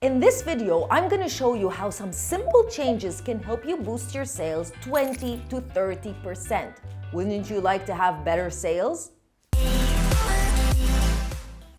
In this video, I'm going to show you how some simple changes can help you boost your sales 20 to 30%. Wouldn't you like to have better sales?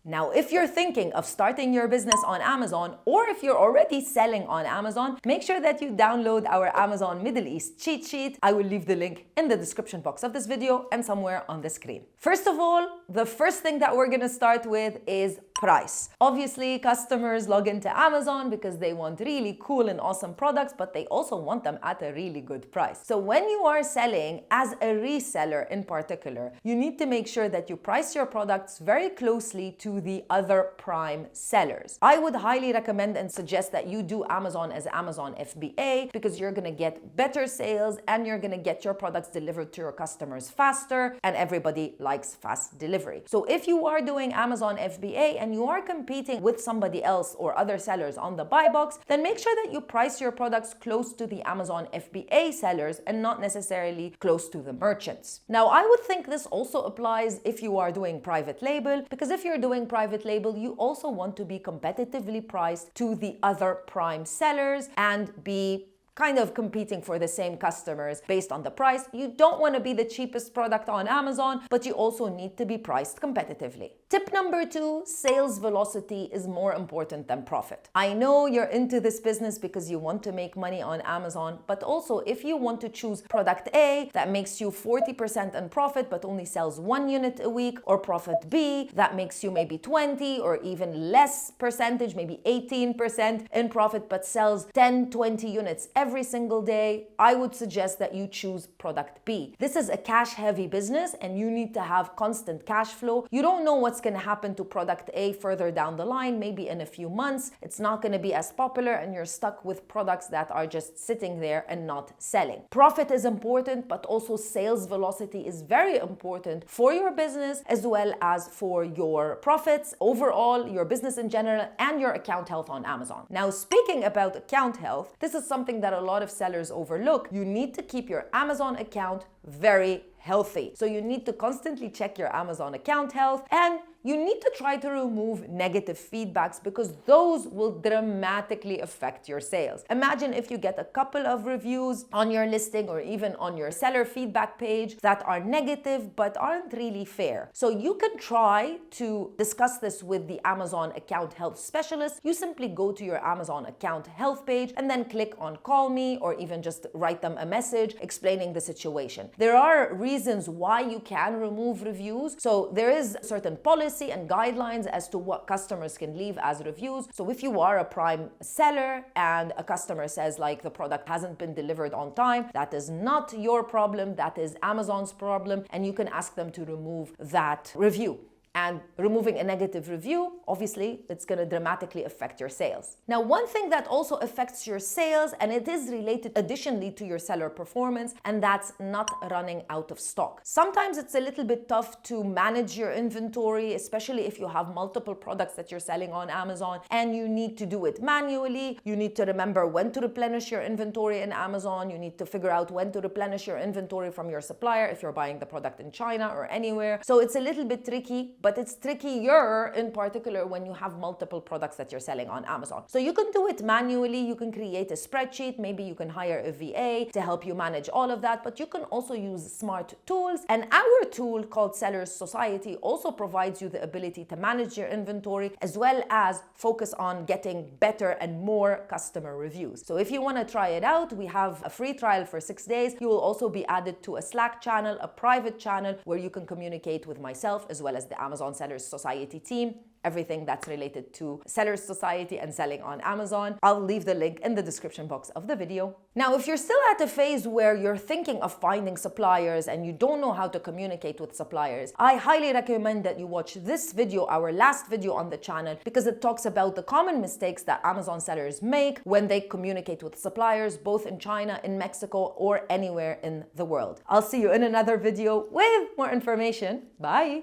Now, if you're thinking of starting your business on Amazon, or if you're already selling on Amazon, make sure that you download our Amazon Middle East cheat sheet. I will leave the link in the description box of this video and somewhere on the screen. First of all, the first thing that we're going to start with is price. Obviously, customers log into Amazon because they want really cool and awesome products, but they also want them at a really good price. So when you are selling as a reseller in particular, you need to make sure that you price your products very closely to the other prime sellers. I would highly recommend and suggest that you do Amazon as Amazon FBA because you're going to get better sales and you're going to get your products delivered to your customers faster, and everybody likes fast delivery. So if you are doing Amazon FBA and you are competing with somebody else or other sellers on the buy box, then make sure that you price your products close to the Amazon FBA sellers and not necessarily close to the merchants. Now, I would think this also applies if you are doing private label, because if you're doing private label, you also want to be competitively priced to the other prime sellers and be kind of competing for the same customers based on the price. You don't want to be the cheapest product on Amazon, but you also need to be priced competitively. Tip number 2, sales velocity is more important than profit. I know you're into this business because you want to make money on Amazon, but also if you want to choose product A that makes you 40% in profit but only sells 1 unit a week, or profit B that makes you maybe 20 or even less percentage, maybe 18% in profit but sells 10, 20 units every single day, I would suggest that you choose product B. This is a cash-heavy business and you need to have constant cash flow. You don't know what's going to happen to product A further down the line, maybe in a few months. It's not going to be as popular and you're stuck with products that are just sitting there and not selling. Profit is important, but also sales velocity is very important for your business as well as for your profits overall, your business in general, and your account health on Amazon. Now, speaking about account health, this is something that a lot of sellers overlook. You need to keep your Amazon account very healthy. So you need to constantly check your Amazon account health, and you need to try to remove negative feedbacks because those will dramatically affect your sales. Imagine if you get a couple of reviews on your listing or even on your seller feedback page that are negative but aren't really fair. So you can try to discuss this with the Amazon account health specialist. You simply go to your Amazon account health page and then click on call me, or even just write them a message explaining the situation. There are reasons why you can remove reviews. So there is a certain policy and guidelines as to what customers can leave as reviews. So if you are a prime seller and a customer says like the product hasn't been delivered on time, that is not your problem, that is Amazon's problem, and you can ask them to remove that review. And removing a negative review, obviously, it's going to dramatically affect your sales. Now, one thing that also affects your sales, and it is related additionally to your seller performance, and that's not running out of stock. Sometimes it's a little bit tough to manage your inventory, especially if you have multiple products that you're selling on Amazon and you need to do it manually. You need to remember when to replenish your inventory in Amazon. You need to figure out when to replenish your inventory from your supplier if you're buying the product in China or anywhere. So it's a little bit tricky, but it's trickier in particular when you have multiple products that you're selling on Amazon. So you can do it manually. You can create a spreadsheet. Maybe you can hire a VA to help you manage all of that, but you can also use smart tools. And our tool called Sellers Society also provides you the ability to manage your inventory as well as focus on getting better and more customer reviews. So if you want to try it out, we have a free trial for 6 days. You will also be added to a Slack channel, a private channel where you can communicate with myself as well as the Amazon Sellers Society team. Everything that's related to Sellers Society and selling on Amazon. I'll leave the link in the description box of the video. Now, if you're still at a phase where you're thinking of finding suppliers and you don't know how to communicate with suppliers, I highly recommend that you watch this video, our last video on the channel, because it talks about the common mistakes that Amazon sellers make when they communicate with suppliers, both in China, in Mexico, or anywhere in the world. I'll see you in another video with more information. Bye.